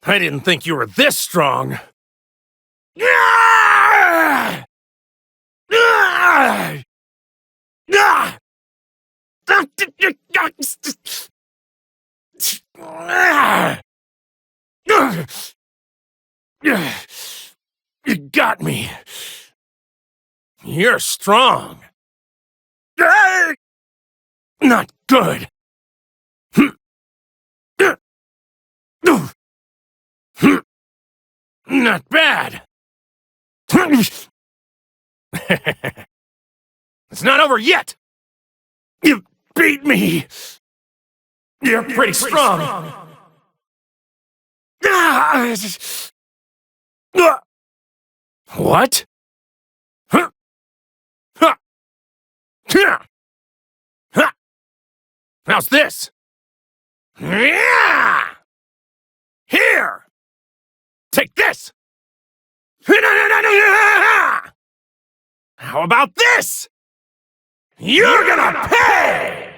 I didn't think you were this strong. You got me. You're strong. Not good. Not bad. It's not over yet. You beat me. You're pretty strong. What? How's this? Here! Take this! How about this? You're gonna pay!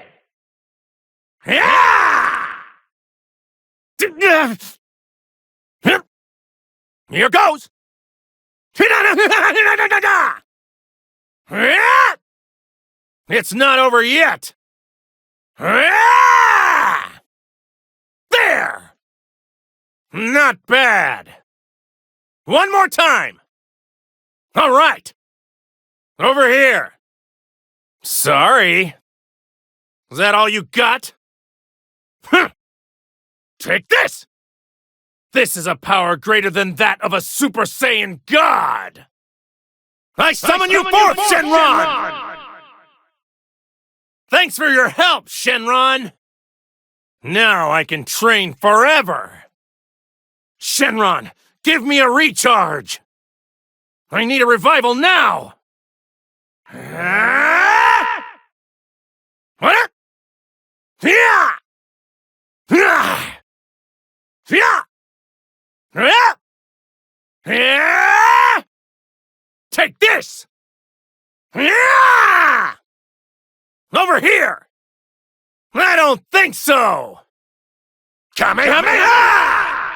Here goes! It's not over yet! There! Not bad! One more time! All right! Over here! Sorry. Is that all you got? Take this! This is a power greater than that of a Super Saiyan God! I summon you forth, Shenron! Thanks for your help, Shenron! Now I can train forever! Shenron, give me a recharge! I need a revival now! What? Take this! Over here! I don't think so! Kamehameha!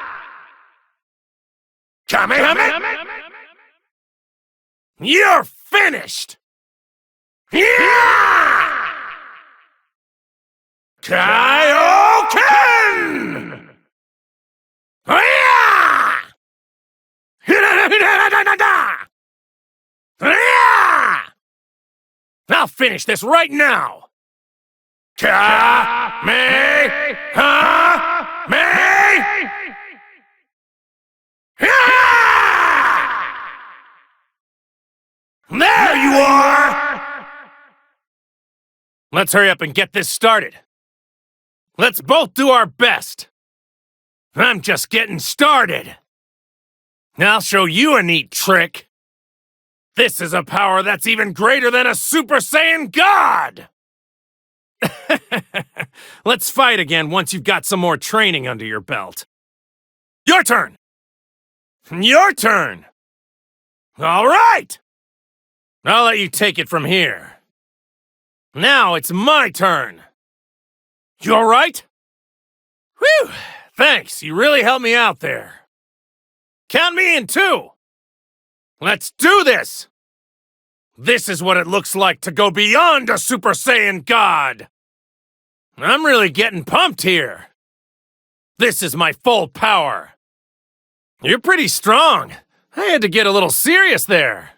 Kamehameha! You're finished! Kaioken! I'll finish this right now! There you are! Let's hurry up and get this started. Let's both do our best. I'm just getting started. I'll show you a neat trick. This is a power that's even greater than a Super Saiyan God! Let's fight again once you've got some more training under your belt. Your turn! Your turn! All right! I'll let you take it from here. Now it's my turn. You all right? Whew! Thanks, you really helped me out there. Count me in too! Let's do this! This is what it looks like to go beyond a Super Saiyan God! I'm really getting pumped here. This is my full power. You're pretty strong. I had to get a little serious there.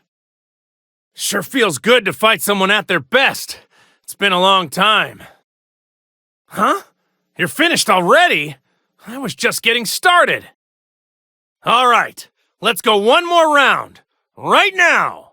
Sure feels good to fight someone at their best. It's been a long time. Huh? You're finished already? I was just getting started. All right, let's go one more round. Right now.